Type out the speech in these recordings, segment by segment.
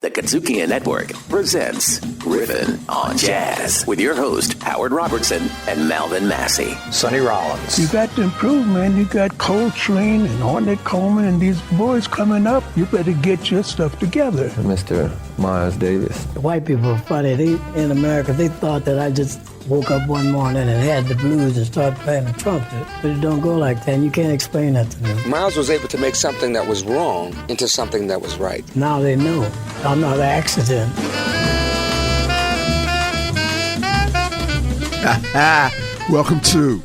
The KUDZUKIAN Network presents Riffin on Jazz with your host, Howard Robertson and Malvin Massey. Sonny Rollins. You got to improve, man. You got Coltrane and Ornette Coleman and these boys coming up. You better get your stuff together. Mr. Miles Davis. White people are funny. In America, they thought that I just woke up one morning and had the blues and started playing the trumpet. But it don't go like that, and you can't explain that to them. Miles was able to make something that was wrong into something that was right. Now they know. I'm not an accident. Welcome to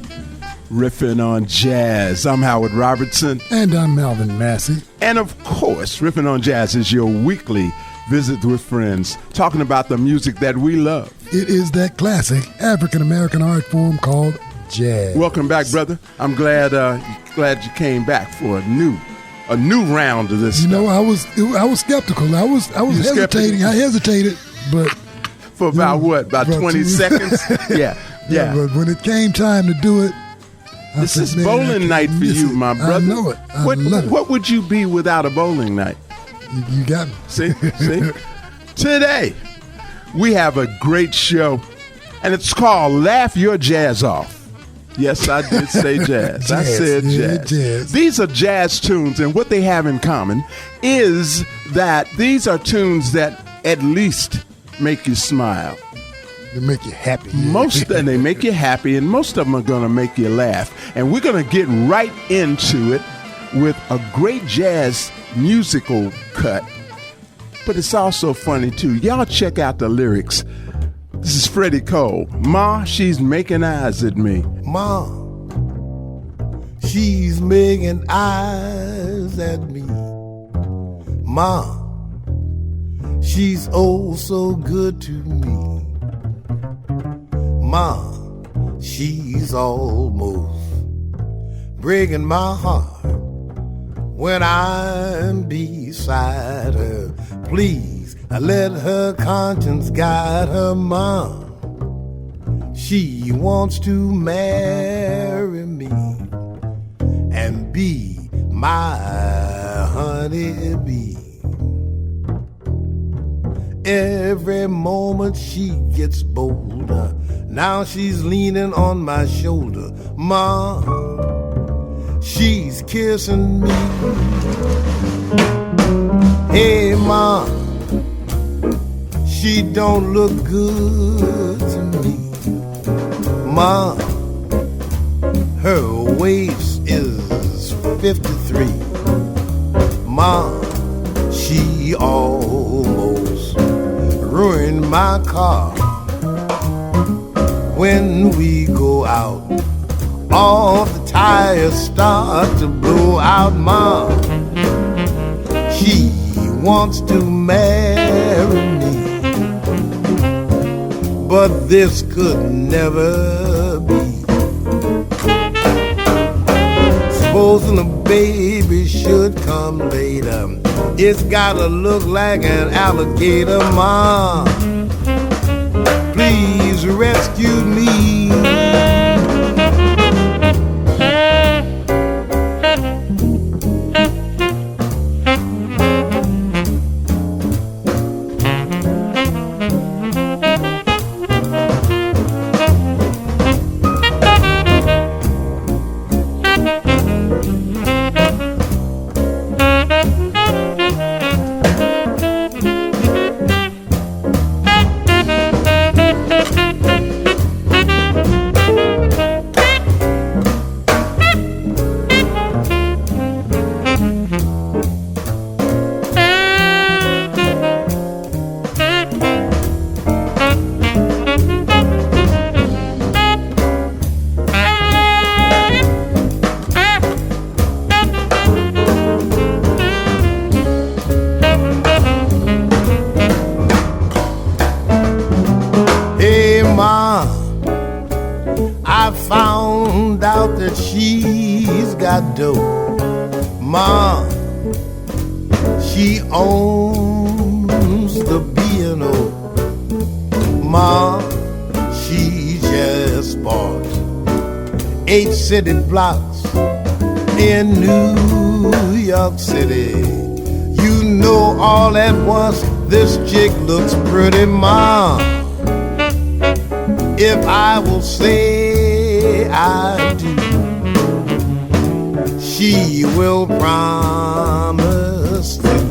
Riffin on Jazz. I'm Howard Robertson. And I'm Malvin Massey. And of course, Riffin on Jazz is your weekly visit with friends, talking about the music that we love. It is that classic African-American art form called jazz. Welcome back, brother. I'm glad you came back for a new round of this. You know, I was skeptical. I was hesitating. I hesitated, but for about 20 seconds? Yeah. But when it came time to do it, this is bowling night for you, my brother. I know it. I love it. What would you be without a bowling night? You got me. See? Today, we have a great show, and it's called Laugh Your Jazz Off. Yes, I did say jazz. I said jazz. These are jazz tunes, and what they have in common is that these are tunes that at least make you smile. They make you happy. And they make you happy, and most of them are going to make you laugh. And we're going to get right into it with a great jazz musical cut, but it's also funny too. Y'all check out the lyrics. This is Freddie Cole. Ma, she's making eyes at me. Ma, she's making eyes at me. Ma, she's oh so good to me. Ma, she's almost breaking my heart when I'm beside her. Please, let her conscience guide her. Mom, she wants to marry me and be my honeybee. Every moment she gets bolder. Now she's leaning on my shoulder. Mom, she's kissing me. Hey, Mom, she don't look good to me. Mom, her waist is 53. Mom, she almost ruined my car. When we go out, all the tires start to blow out. Mom, she wants to marry me, but this could never be. Supposing the baby should come later, it's gotta look like an alligator. Mom, please rescue me. Dough. Mom, she owns the B&O. Mom, she just bought 8 city blocks in New York City. You know all at once This chick looks pretty, Mom. If I will say I do, she will promise to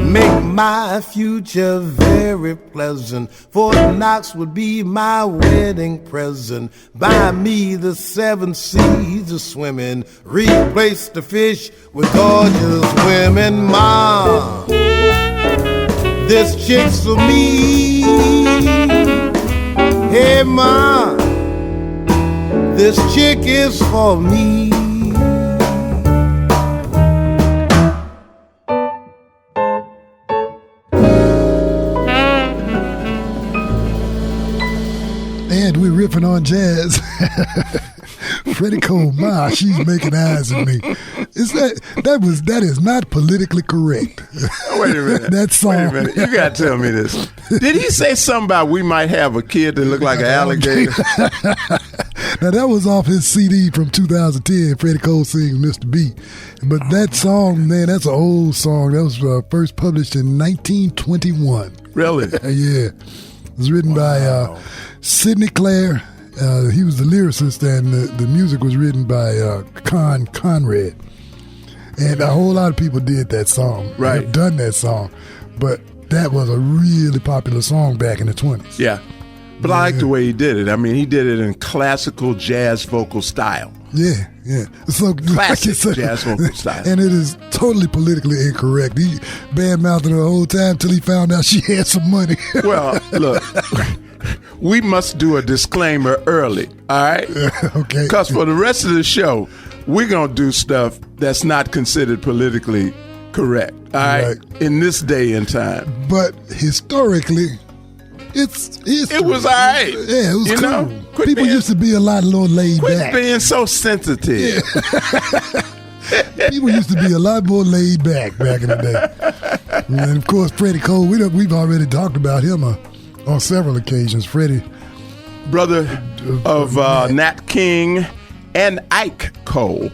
make my future very pleasant. Fort Knox would be my wedding present. Buy me the 7 seas to swim in. Replace the fish with gorgeous women. Mom, this chick's for me. Hey, Mom, this chick is for me. And we're riffing on jazz. Freddie Cole, Ma, she's making eyes at me. That is not politically correct. Wait a minute. That song. Wait a minute. You got to tell me this. Did he say something about we might have a kid that look like an alligator? Now, that was off his CD from 2010, Freddie Cole sings Mr. B. But that song, man, that's an old song. That was first published in 1921. Really? Yeah. It was written by Sidney Clare. He was the lyricist, and the music was written by Conrad. And a whole lot of people did that song. Right. Have done that song. But that was a really popular song back in the 20s. Yeah. But I like the way he did it. I mean, he did it in classical jazz vocal style. Yeah, yeah. So, Classic jazz vocal style. And it is totally politically incorrect. He bad-mouthed her the whole time till he found out she had some money. Well, look, we must do a disclaimer early, all right? Okay. Because for the rest of the show, we're going to do stuff that's not considered politically correct, all right? In this day and time. But historically, it's history. It was all right. Yeah, it was cool. Know? People used to be a lot more laid back. Quit being so sensitive. Yeah. People used to be a lot more laid back in the day. And of course, Freddie Cole, we've already talked about him on several occasions. Freddie. Brother of Nat King and Ike Cole.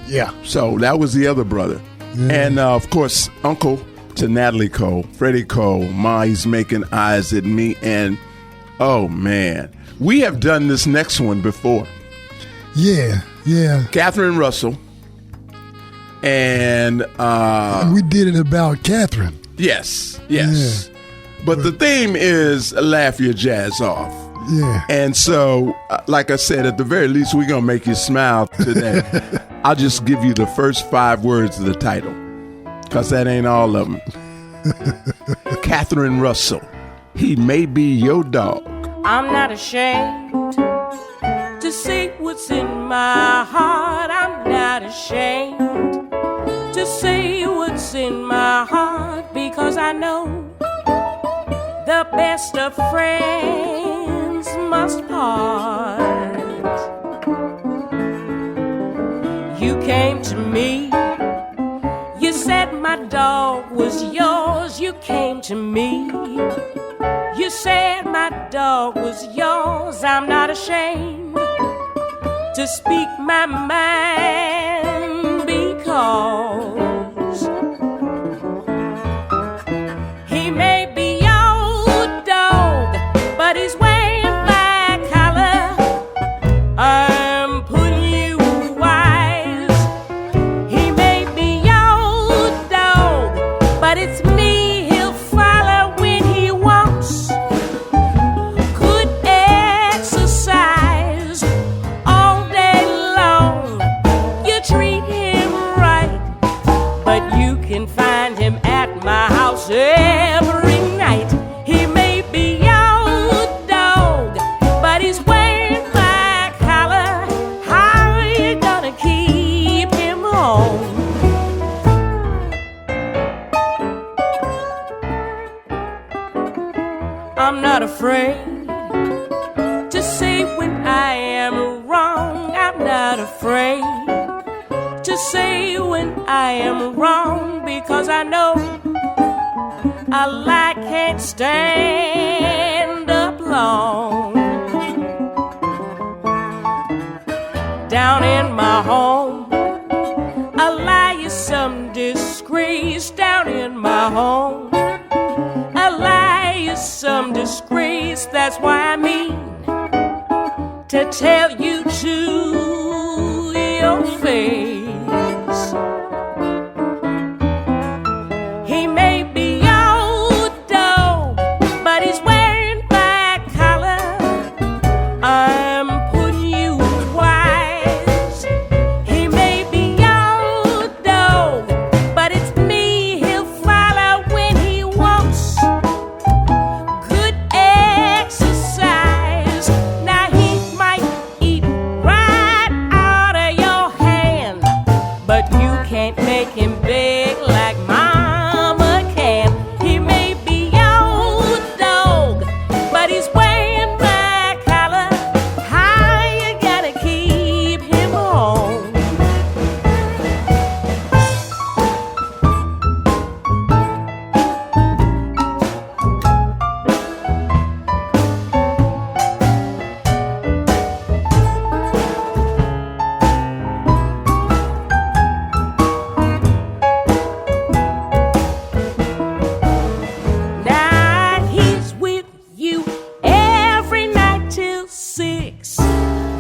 Yeah. So that was the other brother. Yeah. And, of course, uncle to Natalie Cole, Freddie Cole. Ma, he's making eyes at me. And, oh, man. We have done this next one before. Yeah, yeah. Catherine Russell. And we did it about Catherine. Yes. Yeah. But the theme is laugh your jazz off. Yeah. And so, like I said, at the very least, we're going to make you smile today. I'll just give you the first 5 words of the title, because that ain't all of them. Catherine Russell, he may be your dog. I'm not ashamed to say what's in my heart. I'm not ashamed to say what's in my heart, because I know the best of friends must part. You came to me, you said my dog was yours. You came to me, you said my dog was yours. I'm not ashamed to speak my mind, because he may be your dog, but he's wearing my collar. I'm putting you wise. He may be your dog, but it's me he'll follow when he wants. Could exercise all day long. You treat him right, but you can find him at my house every night. He may be your dog, but he's wearing my collar. How are you gonna keep him home? I'm not afraid to say when I am wrong. I'm not afraid to say when I am wrong, because I know a lie can't stand up long. Down in my home, a lie is some disgrace. Down in my home. A lie is some disgrace, that's why I mean to tell you to your face. He may be your dog, but he's wearing my collar. I'm putting you wise. He may be your dog, but it's me he'll follow when he wants good exercise. Now he might eat right out of your hand, but you can't make him big like mama can. He may be your dog, but he's wearing my collar. How you gotta keep him home? Now he's with you every night till 6.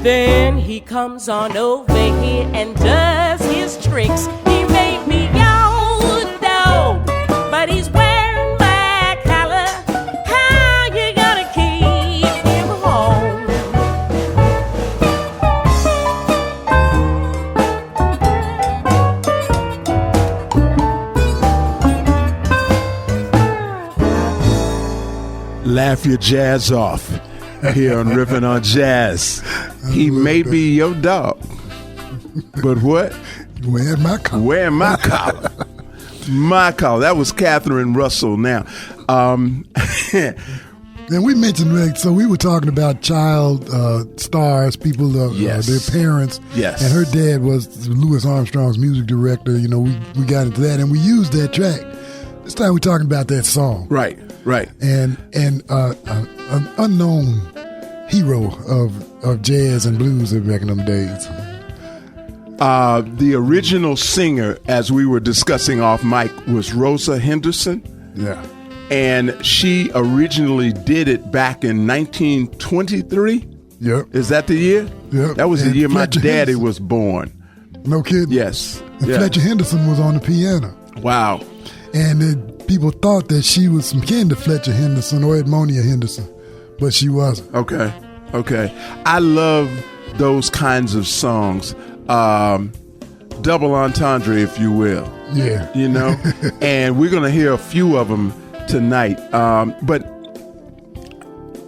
Then he comes on over here and does his tricks. He may be your dog, but he's wearing my collar. How you gonna keep him home? Laugh your jazz off here on Riffin on Jazz. He may be your dog, but what? Wearing my collar. Wearing my collar. My collar. That was Catherine Russell. Now, And we mentioned, like, so we were talking about child stars, people, Yes. their parents. Yes. And her dad was Louis Armstrong's music director. You know, we got into that, and we used that track. This time we're talking about that song. right. And an unknown hero of jazz and blues back in them days. The original singer, as we were discussing off mic, was Rosa Henderson. Yeah. And she originally did it back in 1923. Yep. Is that the year? Yep. That was the And year my Fletcher daddy Henderson. was born. No kidding. Yes. And Yeah. Fletcher Henderson was on the piano. Wow. And people thought that she was some kin to Fletcher Henderson or Edmonia Henderson, but she wasn't. Okay. I love those kinds of songs. Double entendre, if you will. Yeah. You know? And we're going to hear a few of them tonight. But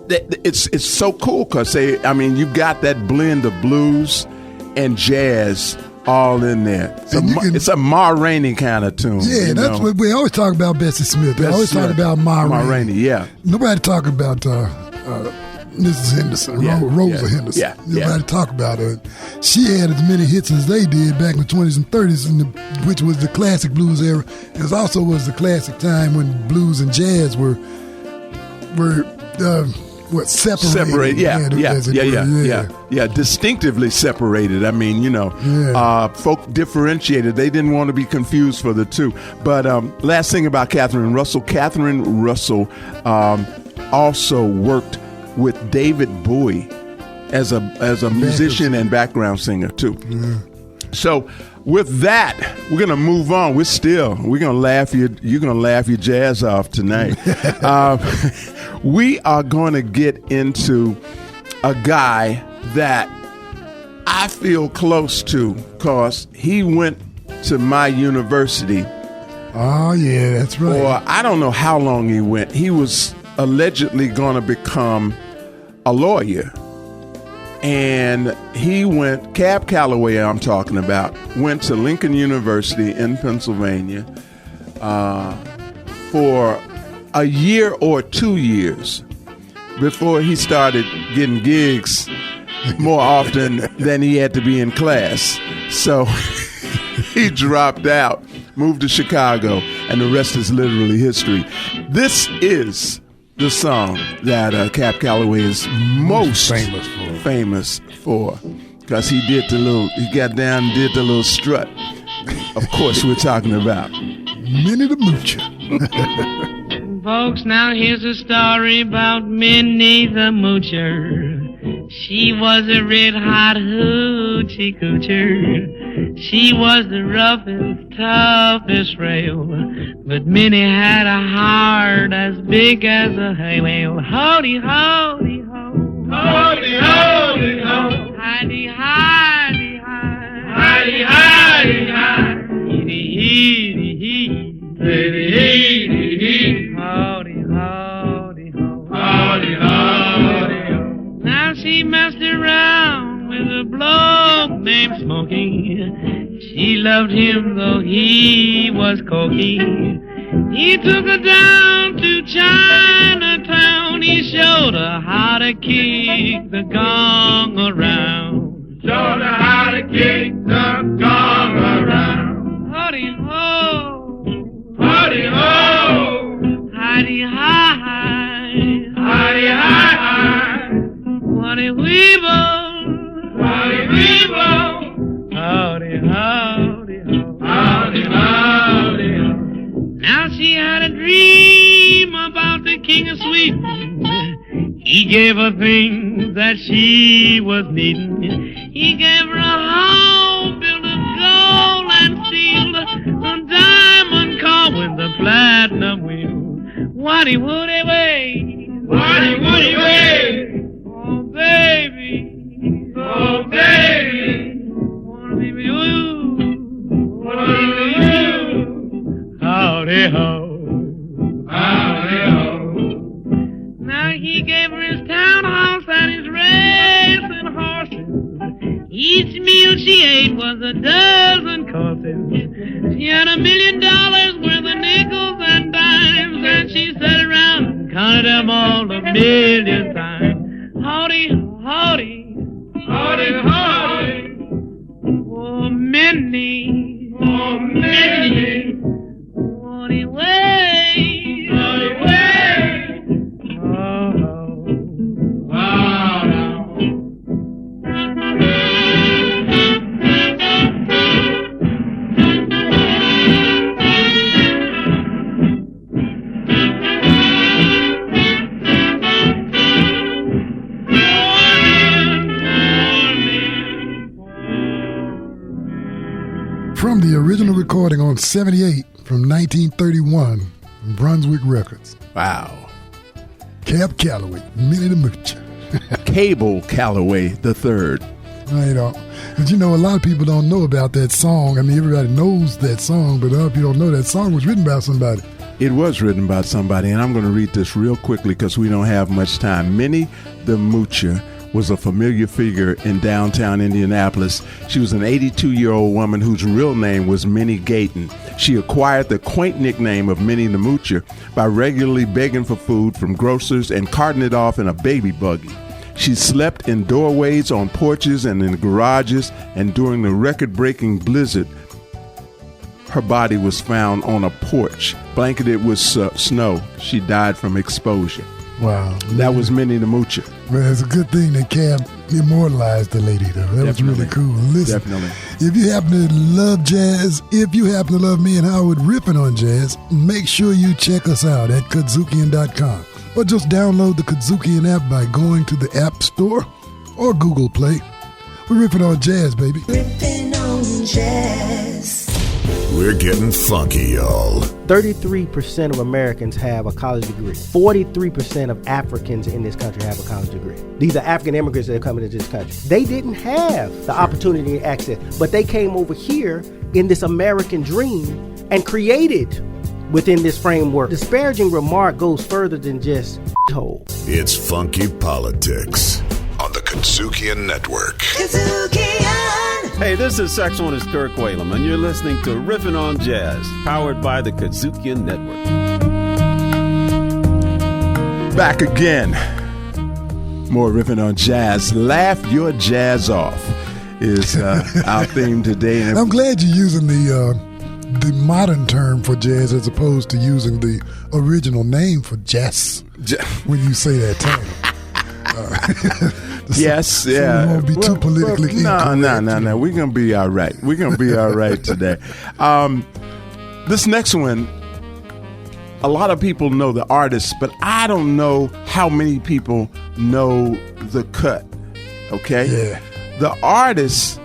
it's so cool because you've got that blend of blues and jazz all in there. It's a Ma Rainey kind of tune. Yeah, that's what we always talk about. Bessie Smith. We always talk about Ma Rainey. Yeah. Nobody talk about Mrs. Henderson, Yeah, Rosa yeah, Henderson. yeah, Nobody talk about her. She had as many hits as they did back in the 20s and 30s, which was the classic blues era. It also was the classic time when blues and jazz were separated. Separate, yeah. Distinctively separated. I mean, folk differentiated. They didn't want to be confused for the two. But last thing about Catherine Russell. Catherine Russell also worked with David Bowie as a musician and background singer too. Yeah. So with that, we're gonna move on. You're gonna laugh your jazz off tonight. We are going to get into a guy that I feel close to because he went to my university. Oh, yeah, that's right. Or I don't know how long he went. He was allegedly going to become a lawyer. And he went, Cab Calloway I'm talking about, went to Lincoln University in Pennsylvania for a year or 2 years before he started getting gigs more often than he had to be in class. So he dropped out, moved to Chicago, and the rest is literally history. This is the song that Cab Calloway is most famous for because he got down and did the little strut. Of course, we're talking about Minnie the Moocher. Folks, now here's a story about Minnie the Moocher. She was a red-hot hoochie coocher. She was the roughest, toughest rail. But Minnie had a heart as big as a hay whale. Howdy, howdy, ho. Howdy, howdy, ho. Hidey, hidey, hi. Hidey, hidey, hi. Heedy, heedy, hee. Heedy, heedy, hee. Howdy, howdy, ho. Howdy, howdy, ho. Now she messed around with a bloke named Smokey. She loved him though he was cocky. He took her down to Chinatown. He showed her how to kick the gong around. Showed her how to kick the gong around. Howdy ho, howdy ho, howdy hi, howdy hi hi. Waddy weevil, waddy weevil. Howdy, howdy, ho. Howdy, howdy, ho. Now she had a dream about the King of Sweden. He gave her things that she was needing. He gave her a house built of gold and steel, a diamond car with a platinum wheel. Waddy woody way, waddy woody way. Oh baby, oh baby. Howdy ho, howdy ho. Now he gave her his townhouse and his racing horses. Each meal she ate was a dozen courses. She had $1 million worth of nickels and dimes, and she sat around and counted them all 1,000,000 times. Howdy, howdy, howdy, howdy. Oh, Minnie, oh, Minnie, howdy way, howdy way, oh, wow. From the original recording on 78 from 1931, Brunswick Records. Wow. Cab Calloway, Minnie the Moocher. Cable Calloway the third. Right on. But you know, a lot of people don't know about that song. I mean, everybody knows that song, but a lot of people don't know that song was written by somebody. It was written by somebody, and I'm going to read this real quickly because we don't have much time. Minnie the Moocher was a familiar figure in downtown Indianapolis. She was an 82-year-old woman whose real name was Minnie Gayton. She acquired the quaint nickname of Minnie the Moocher by regularly begging for food from grocers and carting it off in a baby buggy. She slept in doorways, on porches, and in garages, and during the record-breaking blizzard, her body was found on a porch, blanketed with snow. She died from exposure. Wow. That was Minnie the Moocher. Well, it's a good thing that Cab immortalized the lady, though. That was really cool. Listen, Definitely. If you happen to love jazz, if you happen to love me and Howard riffing on jazz, make sure you check us out at KUDZUKIAN.com. Or just download the KUDZUKIAN app by going to the App Store or Google Play. We're riffing on jazz, baby. Riffing on jazz. We're getting funky, y'all. 33% of Americans have a college degree. 43% of Africans in this country have a college degree. These are African immigrants that are coming to this country. They didn't have the opportunity and access, but they came over here in this American dream and created within this framework. Disparaging remark goes further than just hole. It's Funky Politics on the KUDZUKIAN Network. KUDZUKIAN! Hey, this is saxophonist Kirk Whalum, and you're listening to Riffin' on Jazz, powered by the KUDZUKIAN Network. Back again. More Riffin' on Jazz. Laugh your jazz off is our theme today. And I'm glad you're using the modern term for jazz as opposed to using the original name for jazz when you say that term. Yes, yeah. We won't be too politically incorrect. No. We're going to be all right. We're going to be all right today. This next one, a lot of people know the artist, but I don't know how many people know the cut. Okay? Yeah. The artist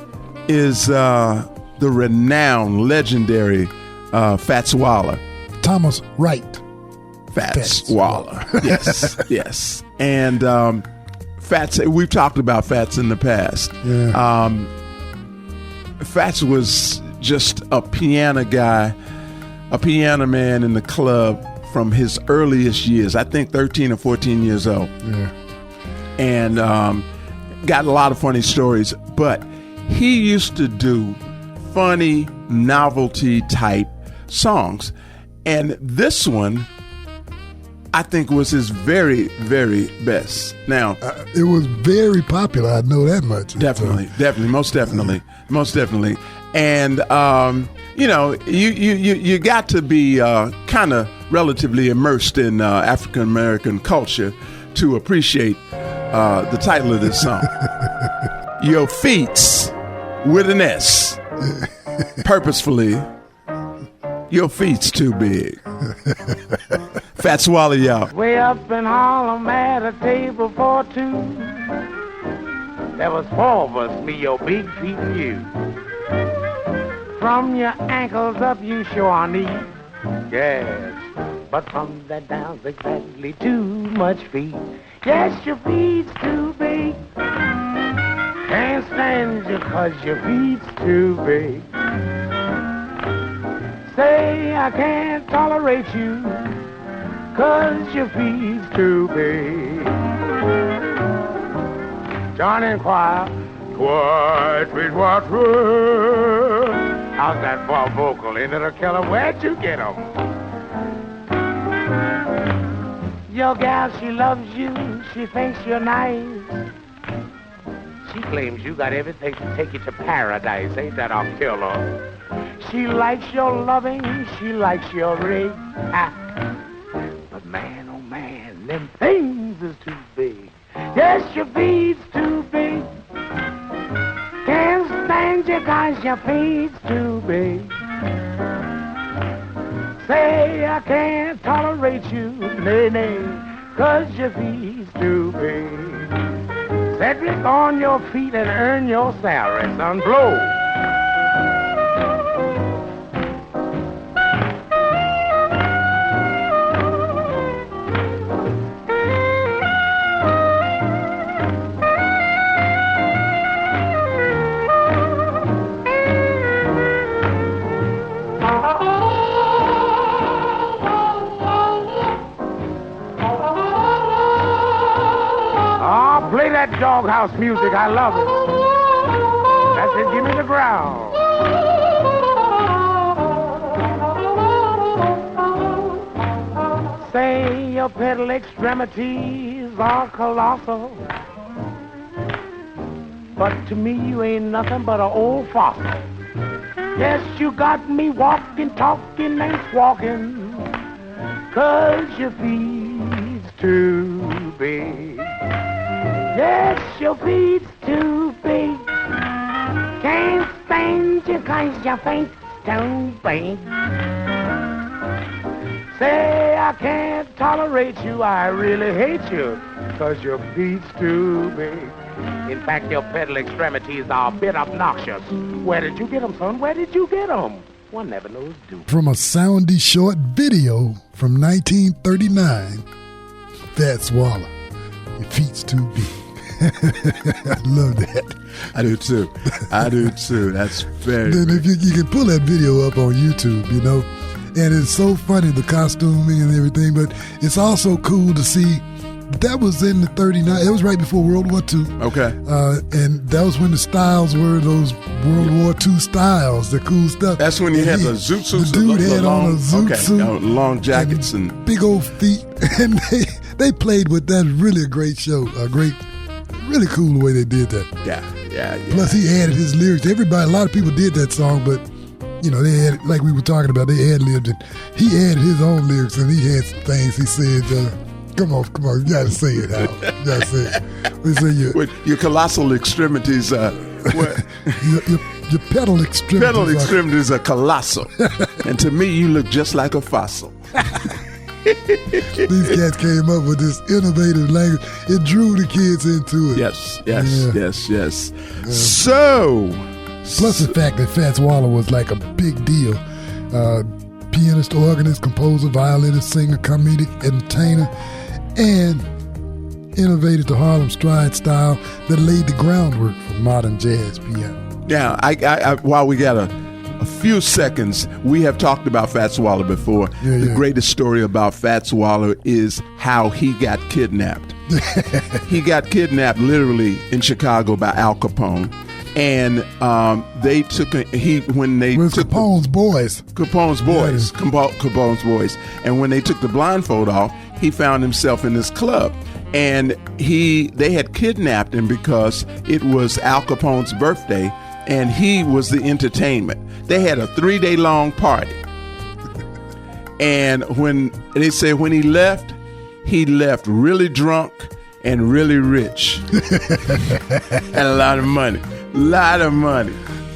is the renowned, legendary Fats Waller. Thomas Wright. Fats Waller. Yes, yes. And Fats, we've talked about Fats in the past. Yeah. Fats was just a piano guy, a piano man in the club from his earliest years. I think 13 or 14 years old. Yeah. And got a lot of funny stories. But he used to do funny, novelty type songs. And this one, I think, was his very, very best. Now, it was very popular. I know that much. Definitely, most definitely. And you know, you got to be kind of relatively immersed in African American culture to appreciate the title of this song. Your feet's with an S. Purposefully, your feet's too big. Fats Waller, y'all. Way up in Harlem at a table for two. There was four of us, me, your big feet, and you. From your ankles up, you sure need. Yes, but from that down's exactly too much feet. Yes, your feet's too big. Can't stand you 'cause your feet's too big. Say I can't tolerate you 'cause your feet's too big. John inquire, what sweet water? How's that for a vocal? Ain't it a killer? Where'd you get 'em? Your gal, she loves you. She thinks you're nice. She claims you got everything to take you to paradise. Ain't that a killer? She likes your loving. She likes your rig. But man, oh man, them things is too big. Yes, your feet's too big. Can't stand you 'cause your feet's too big. Say I can't tolerate you, nay, 'cause your feet's too big. Cedric, on your feet and earn your salary, son, blow. Play that doghouse music, I love it. That's it, give me the growl. Say your pedal extremities are colossal, but to me you ain't nothing but an old fossil. Yes, you got me walking, talking, and squawking, 'cause your feet's too big. Yes, your feet's too big. Can't stand you 'cause your feet's too big. Say I can't tolerate you, I really hate you, 'cause your feet's too big. In fact, your pedal extremities are a bit obnoxious. Where did you get them, son? Where did you get them? One never knows, do. From a soundy short video from 1939, Fats Waller, your feet's too big. I love that. I do too. That's very. Then if you can pull that video up on YouTube, you know, and it's so funny, the costuming and everything, but it's also cool to see that was in the 39. It was right before World War II. Okay. And that was when the styles were those World War II styles, the cool stuff. That's when you had the zoot suits. The dude had on a zoot suit. Long jackets and big old feet. And they played with that. Really a great show. Really cool the way they did that. Yeah. Plus, he added his lyrics. A lot of people did that song, but you know, they had, like we were talking about, they ad-libbed it. He added his own lyrics, and he had some things he said. Come on, you gotta say it, Hal. You gotta say it. We say your colossal extremities. What? your pedal extremities. Pedal extremities are colossal, and to me, you look just like a fossil. These cats came up with this innovative language. It drew the kids into it. Yes. So, plus the fact that Fats Waller was like a big deal. Pianist, organist, composer, violinist, singer, comedic entertainer, and innovated the Harlem Stride style that laid the groundwork for modern jazz piano. Now, I while we got a few seconds, we have talked about Fats Waller before. The greatest story about Fats Waller is how he got kidnapped. He got kidnapped literally in Chicago by Al Capone. And they took Capone's boys. Capone's boys. And when they took the blindfold off, he found himself in this club. And they had kidnapped him because it was Al Capone's birthday, and he was the entertainment. They had a 3-day long party. And when they say when he left really drunk and really rich. And a lot of money.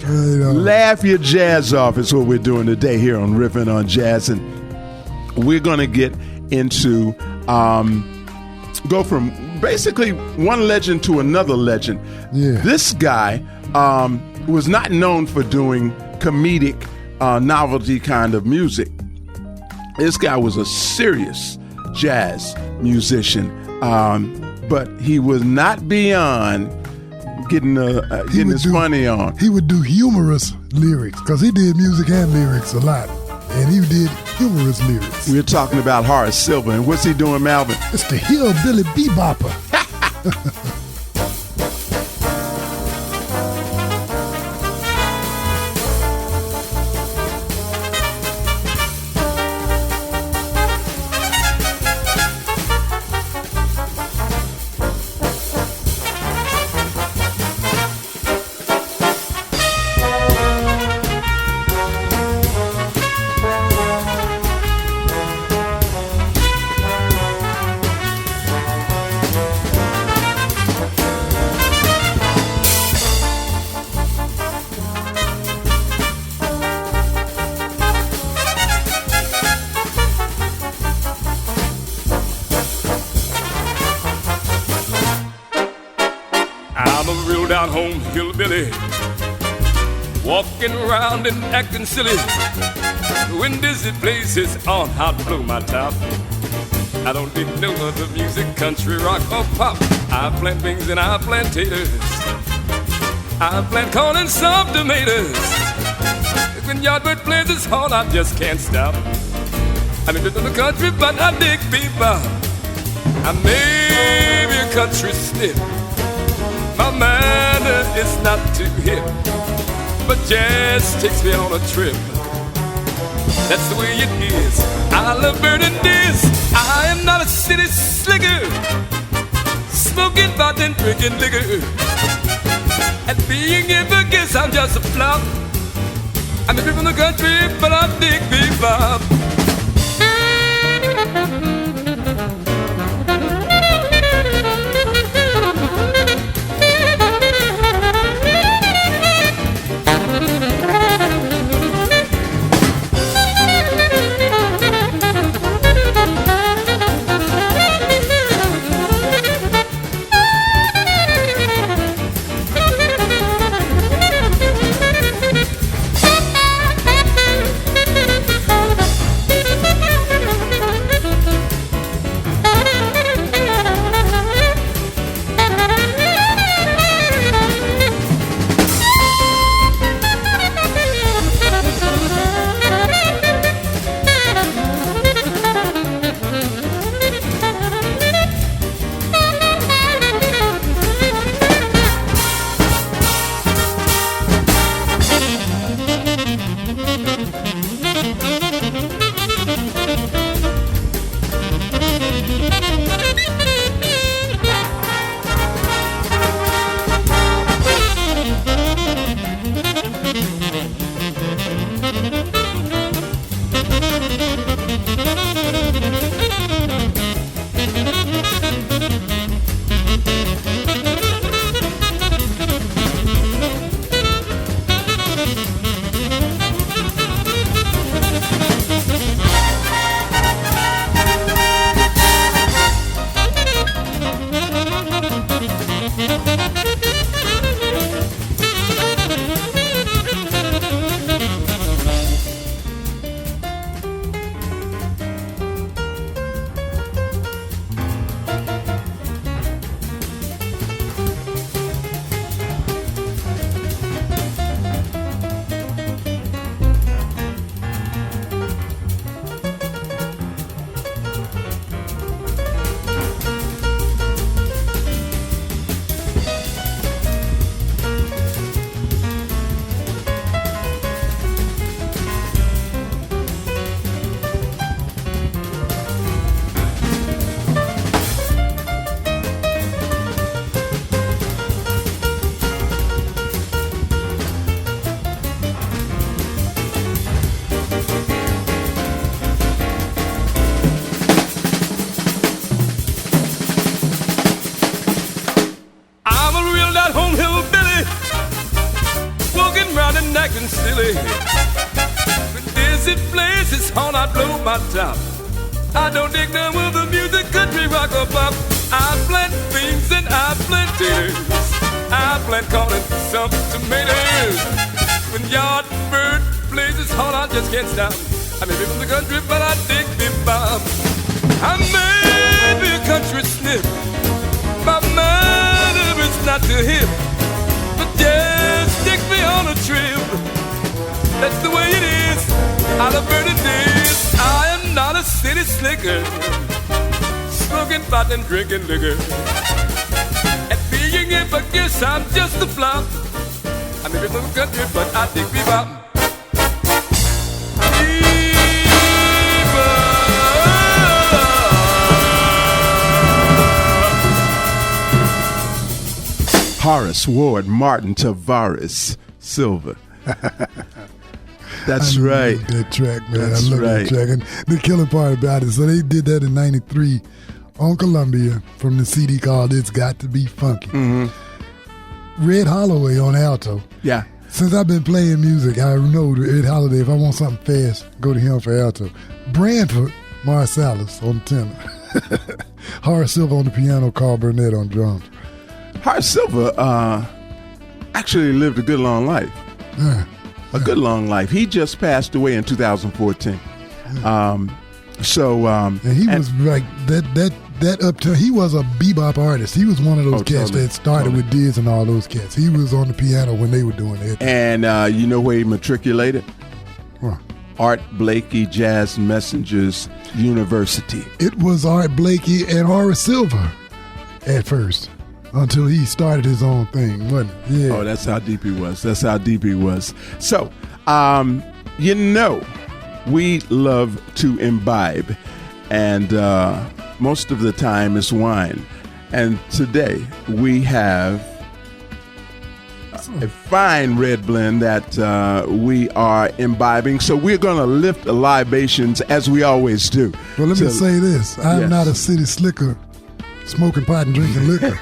Laugh your jazz off is what we're doing today here on Riffin on Jazz. And we're going to get into, go from basically one legend to another legend. Yeah. This guy was not known for doing comedic, novelty kind of music. This guy was a serious jazz musician, but he was not beyond getting his money on. He would do humorous lyrics because he did music and lyrics a lot, and he did humorous lyrics. We're talking about Horace Silver, and what's he doing, Malvin? It's the hillbilly bebopper. Down-home hillbilly, walking around and acting silly. When dizzy places on, I'll blow my top. I don't need no other music, country, rock, or pop. I plant beans and I plant taters. I plant corn and some tomatoes. When Yardbird plays his horn, I just can't stop. I'm in the country, but I dig bebop. I may be a country snip. My manner is not too hip, but jazz takes me on a trip. That's the way it is. I love burning this. I am not a city slicker, smoking pot and drinking liquor, and being infamous, I'm just a flop. I'm a from the country, but I dig bebop. I blow my top. I don't dig none of the music, country, rock, or pop. I plant beans and I plant taters. I plant corn and some tomatoes. When yard bird plays his horn, I just can't stop. I may be from the country, but I dig bebop. I may be a country snip. My mother is not too hip, but just stick me on a trip. That's the way it is. Out of burning days, I am not a city slicker, smoking pot and drinking liquor. And being if I guess I'm just a flop. I may be from the country, but I dig bebop. Horace Ward Martin Tavares Silver. That's right. That track, man. That's I love that track. And the killing part about it, so they did that in '93 on Columbia from the CD called It's Got to Be Funky. Mm-hmm. Red Holloway on alto. Yeah. Since I've been playing music, I know Red Holloway, if I want something fast, go to him for alto. Branford Marsalis on tenor. Horace Silver on the piano, Carl Burnett on drums. Horace Silver actually lived a good long life. A good long life. He just passed away in 2014. And he was like that uptown. He was a bebop artist. He was one of those cats that started with Diz and all those cats. He was on the piano when they were doing it. And you know where he matriculated? Art Blakey Jazz Messengers University. It was Art Blakey and Horace Silver at first. Until he started his own thing, wasn't it? Yeah. Oh, that's how deep he was. That's how deep he was. So, you know, we love to imbibe, and most of the time it's wine. And today we have a fine red blend that we are imbibing. So we're going to lift the libations as we always do. Well, let me say this. I'm not a city slicker. Smoking pot and drinking liquor.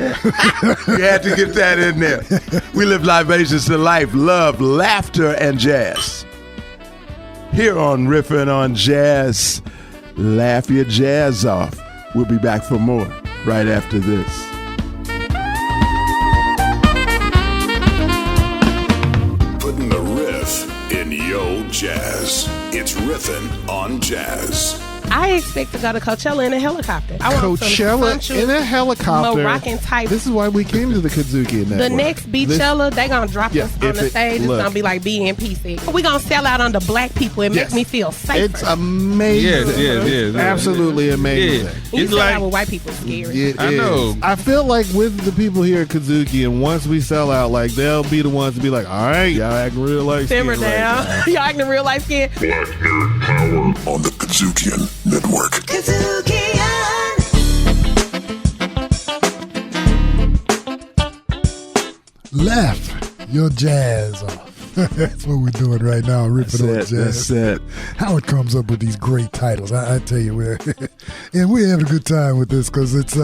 You had to get that in there. We live libations to life, love, laughter, and jazz. Here on Riffin on Jazz, laugh your jazz off. We'll be back for more right after this. Putting the riff in yo jazz. It's Riffin on Jazz. I expect to go to Coachella in a helicopter. I want Coachella in a helicopter. Moroccan type. This is why we came to the KUDZUKIAN Network. The next Beachella, they gonna drop us on the stage. It's gonna be like BNP said. We gonna sell out under black people. It makes me feel safer. It's amazing. Yes. Absolutely amazing. Yeah. It's like with white people scary. I know. I feel like with the people here at KUDZUKIAN, once we sell out, like they'll be the ones to be like, all right, y'all acting real light skin. Simmer down. Right Y'all acting real light skin. Black Nerd Power on the KUDZUKIAN Network. Laugh your jazz off. That's what we're doing right now, ripping on jazz. That's it. Howard comes up with these great titles. I tell you, and we're having a good time with this because it's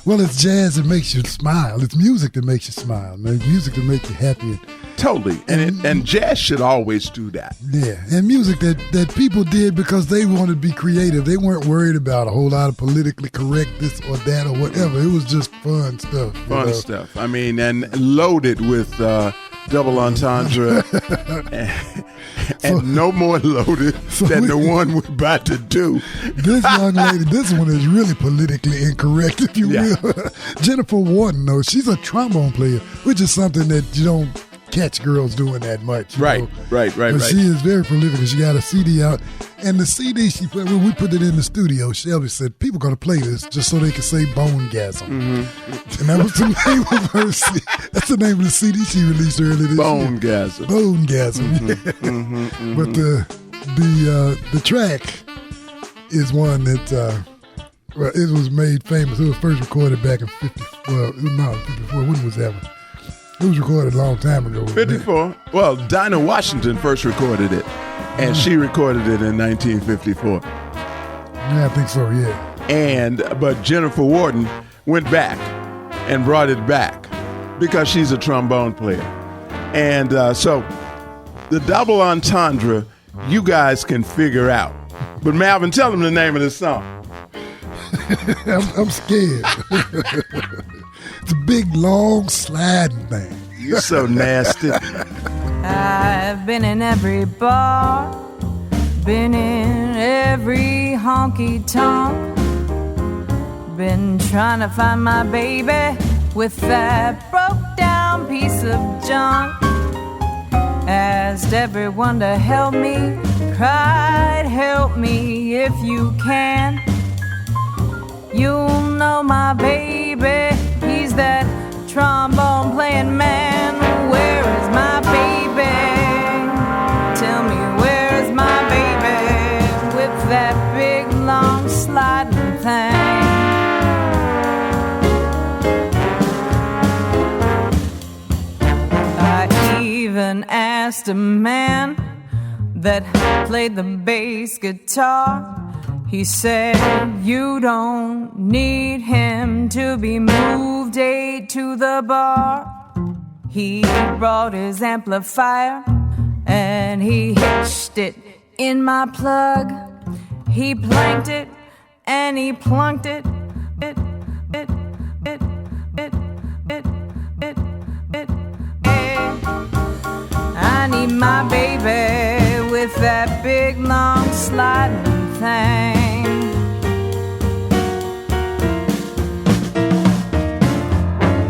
it's jazz that makes you smile. It's music that makes you smile. It's music that makes you happy. Totally. And jazz should always do that. Yeah. And music that people did because they wanted to be creative. They weren't worried about a whole lot of politically correct this or that or whatever. It was just fun stuff. Fun stuff. I mean, and loaded with double entendre and no more loaded than the one we're about to do. This young lady, this one is really politically incorrect, if you will. Jennifer Warden, though, she's a trombone player, which is something that you don't catch girls doing that much. Right. But she is very prolific. She got a CD out. And the CD she played, when we put it in the studio, Shelby said, people are going to play this just so they can say Bonegasm. Mm-hmm. And that was the name of her CD. That's the name of the CD she released earlier this year. Bonegasm. Mm-hmm. But the track is one that it was made famous. It was first recorded back in 54. When was that one? It was recorded a long time ago. 54. Well, Dinah Washington first recorded it, and she recorded it in 1954. Yeah, I think so, yeah. But Jennifer Warden went back and brought it back because she's a trombone player. And so the double entendre, you guys can figure out But Malvin, tell them the name of this song. I'm scared. It's a big, long, sliding thing. You're so nasty. I've been in every bar, been in every honky-tonk, been trying to find my baby with that broke-down piece of junk. Asked everyone to help me, cried, help me if you can. You'll know my baby, he's that trombone playing man. Where is my baby? Tell me, where is my baby with that big long sliding thing? I even asked a man that played the bass guitar. He said, you don't need him to be moved 8 to the bar. He brought his amplifier and he hitched it in my plug. He planked it and he plunked it. I need my baby with that big long sliding thing.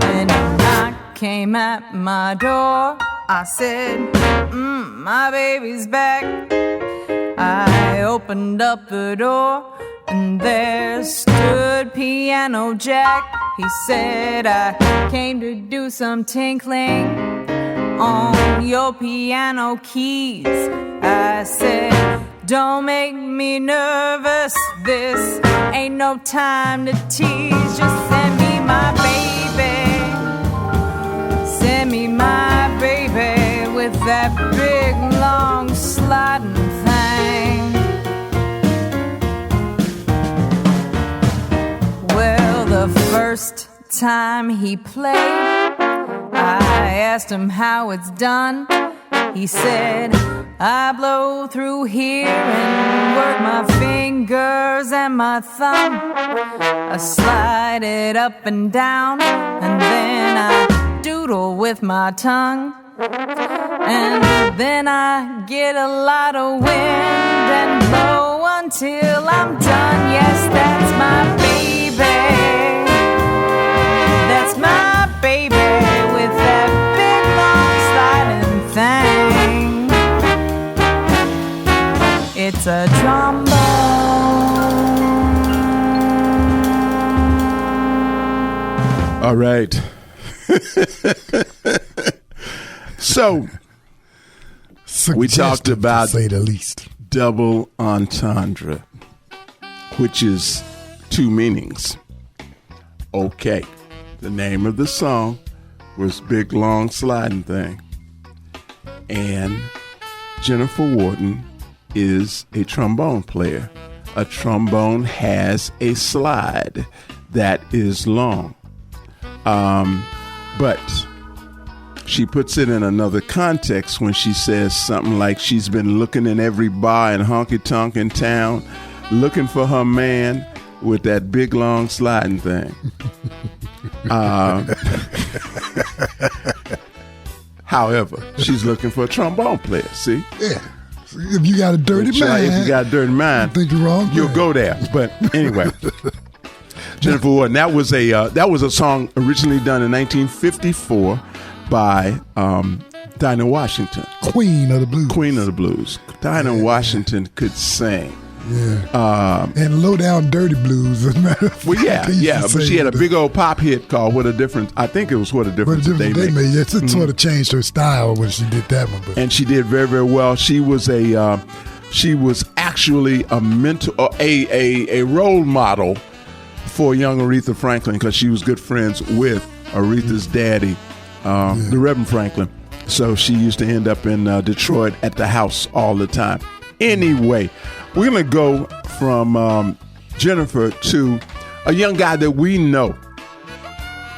When a knock came at my door, I said, my baby's back. I opened up the door and there stood Piano Jack. He said, I came to do some tinkling on your piano keys. I said, don't make me nervous, this ain't no time to tease. Just send me my baby, send me my baby with that big long sliding thing. Well, the first time he played, I asked him how it's done. He said, I blow through here and work my fingers and my thumb. I slide it up and down and then I doodle with my tongue. And then I get a lot of wind and blow until I'm done. Yes, that's my baby. That's my baby with that big long sliding thing. It's a trombone. All right. So, we talked about, to say the least, double entendre, which is two meanings. Okay. The name of the song was Big Long Sliding Thing. And Jennifer Wharton is a trombone player. A trombone has a slide that is long. But she puts it in another context when she says something like she's been looking in every bar and honky-tonk in town, looking for her man with that big long sliding thing. However, she's looking for a trombone player, see? Yeah. If you got a dirty mind. If you got a dirty mind, think you're wrong, you'll go there. But anyway, Jennifer Wharton, that was a song originally done in 1954 by Dinah Washington. Queen of the Blues. Queen of the Blues. Dinah Washington could sing. Yeah. And low down dirty blues, as a matter of fact. Well, yeah. But she had a big old pop hit called What a Difference. I think it was What a Difference They Made. Yes, it sort of changed her style when she did that one. But. And she did very, very well. She was actually a mentor, a role model for young Aretha Franklin, because she was good friends with Aretha's daddy, the Reverend Franklin. So she used to end up in Detroit at the house all the time. Anyway, we're going to go from Jennifer to a young guy that we know,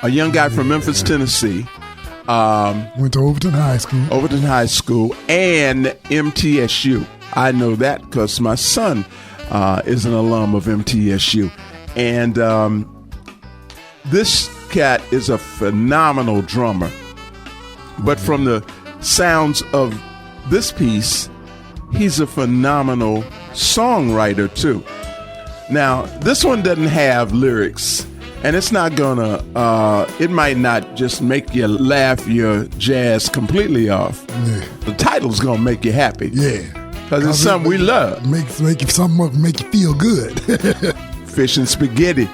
a young guy from Memphis, Tennessee. Went to Overton High School and MTSU. I know that because my son is an alum of MTSU. And this cat is a phenomenal drummer. But from the sounds of this piece, he's a phenomenal songwriter too. Now, this one doesn't have lyrics, and it's not gonna, it might not just make you laugh your jazz completely off. Yeah. The title's gonna make you happy. Yeah. Because it's something we love. Make you feel good. Fish and Spaghetti,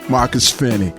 Marcus Finney.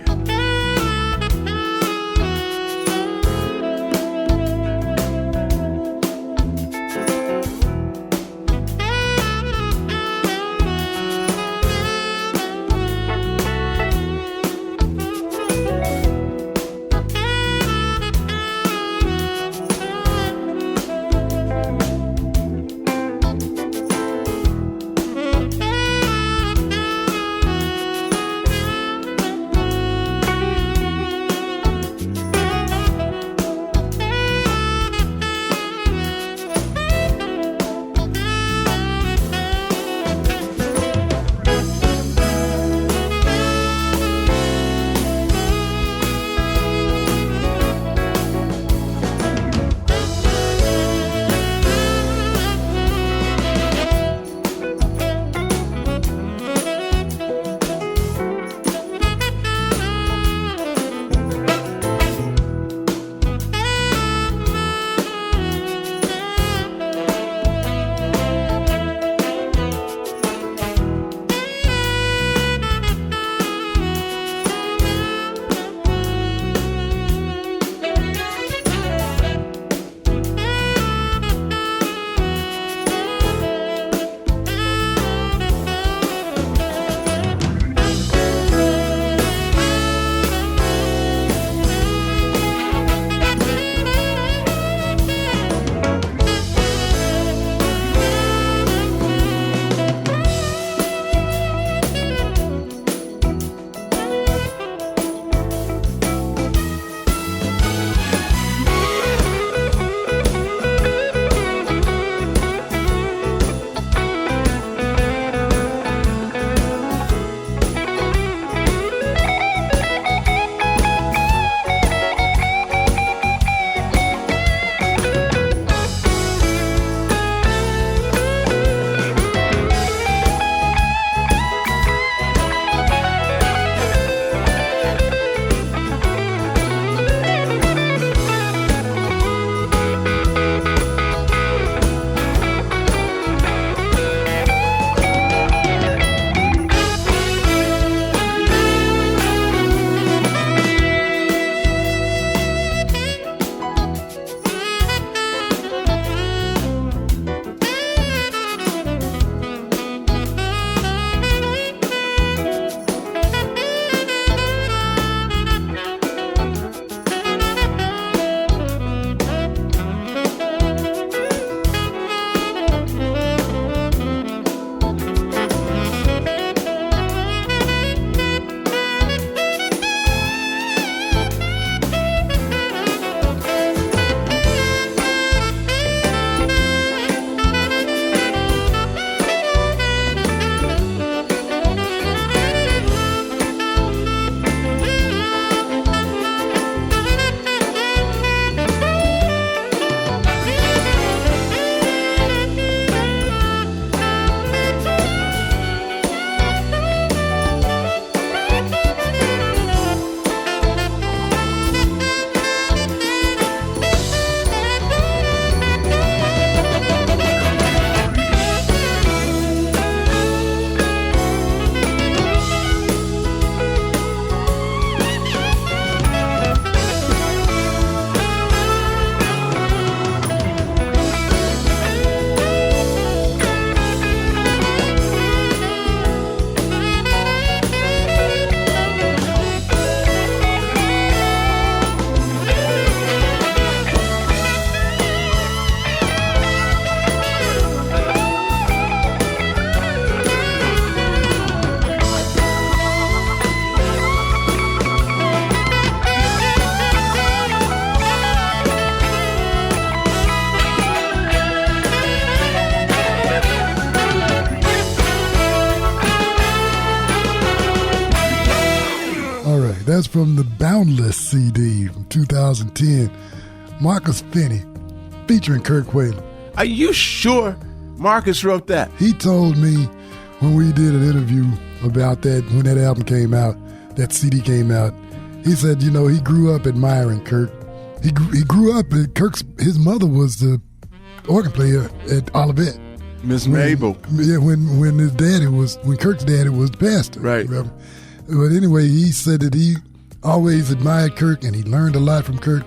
That's from the Boundless CD from 2010. Marcus Finney, featuring Kirk Whalum. Are you sure Marcus wrote that? He told me when we did an interview about that, when that album came out, that CD came out, he said, you know, he grew up admiring Kirk. He grew up, his mother was the organ player at Olivet. Miss Mabel. Yeah, when Kirk's daddy was the pastor. Right. Remember? But anyway, he said that he always admired Kirk and he learned a lot from Kirk.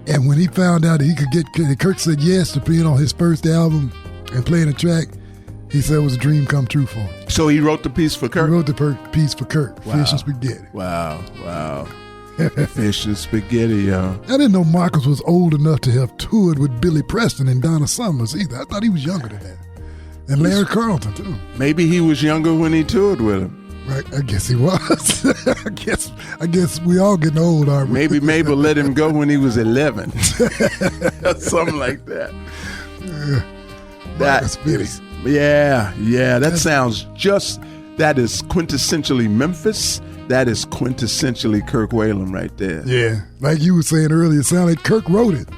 And when he found out that he could get, Kirk said yes to being on his first album and playing a track, he said it was a dream come true for him. So he wrote the piece for Kirk? He wrote the piece for Kirk, wow. Fish and Spaghetti. Wow. Fish and Spaghetti, y'all. I didn't know Marcus was old enough to have toured with Billy Preston and Donna Summers either. I thought he was younger than that. And Larry Carlton, too. Maybe he was younger when he toured with him. Right, I guess he was. I guess we all getting old, aren't we? Maybe Mabel let him go when he was 11. Something like that. Marcus Finney. That is quintessentially Memphis. That is quintessentially Kirk Whalum right there. Yeah, like you were saying earlier, it sounded like Kirk wrote it,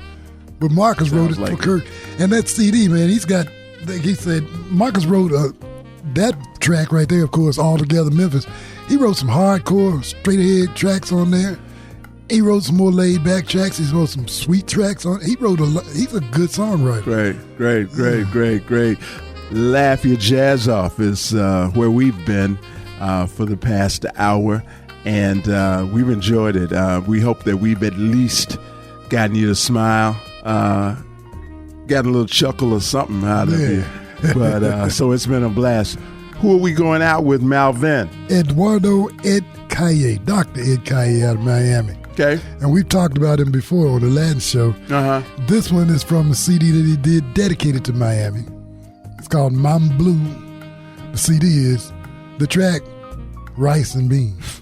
but Marcus wrote it for Kirk. And that CD, man, he said Marcus wrote that track right there, of course, All Together Memphis. He wrote some hardcore, straight ahead tracks on there. He wrote some more laid back tracks. He wrote some sweet tracks on. He's a good songwriter. Great. Laugh Your Jazz Off is where we've been for the past hour, and we've enjoyed it. We hope that we've at least gotten you to smile, got a little chuckle or something out of you. But so it's been a blast. Who are we going out with, Malvin? Eduardo Ed Calle, Dr. Ed Calle out of Miami. Okay. And we've talked about him before on the Latin show. Uh-huh. This one is from a CD that he did dedicated to Miami. It's called Mam Blue. The CD is the track Rice and Beans.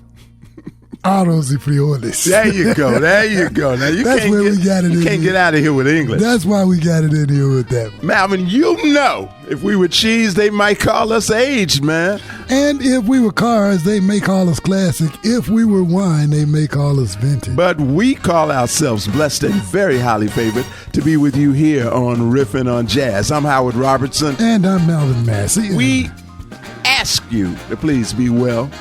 Arroz y frijoles. There you go. Now you can't get out of here with English. That's why we got it in here with that. Malvin, if we were cheese, they might call us aged, man. And if we were cars, they may call us classic. If we were wine, they may call us vintage. But we call ourselves blessed and very highly favored to be with you here on Riffin on Jazz. I'm Howard Robertson. And I'm Malvin Massey. We ask you to please be well,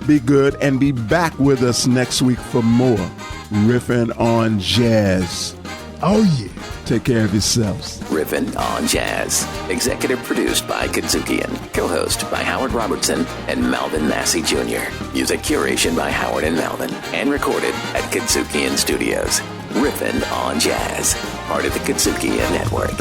be good, and be back with us next week for more Riffin on Jazz. Oh, yeah. Take care of yourselves. Riffin on Jazz. Executive produced by KUDZUKIAN. Co-host by Howard Robertson and Malvin Massey Jr. Music curation by Howard and Malvin. And recorded at KUDZUKIAN Studios. Riffin on Jazz. Part of the KUDZUKIAN Network.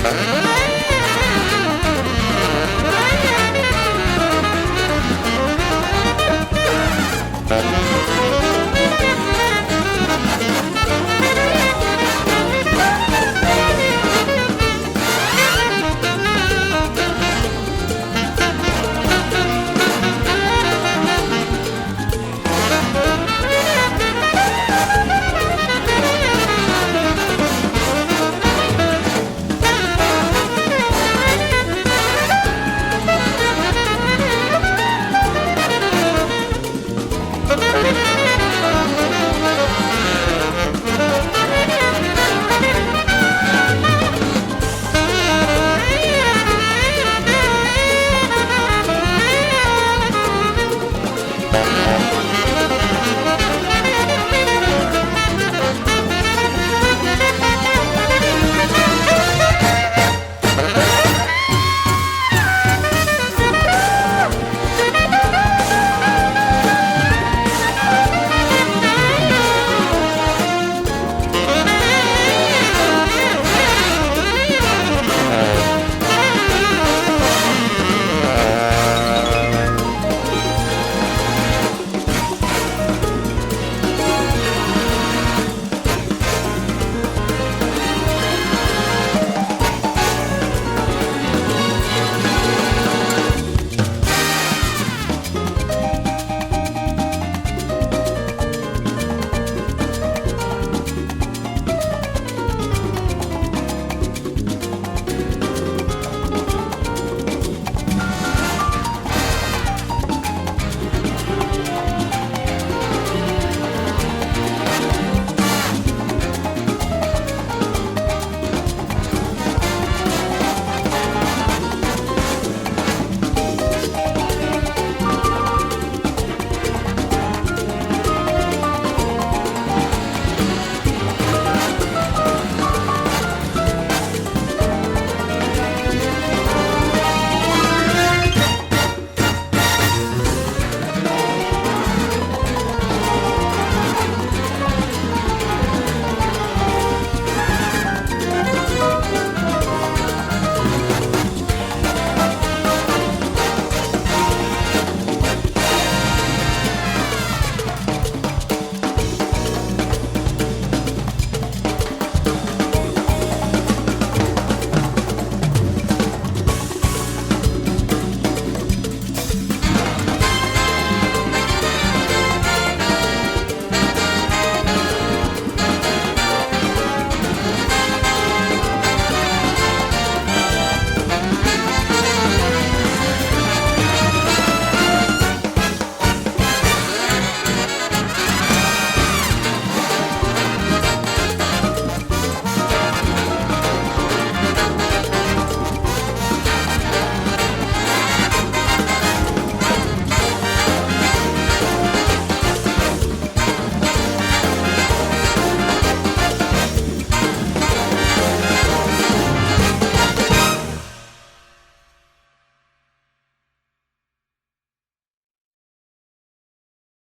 Uh-huh.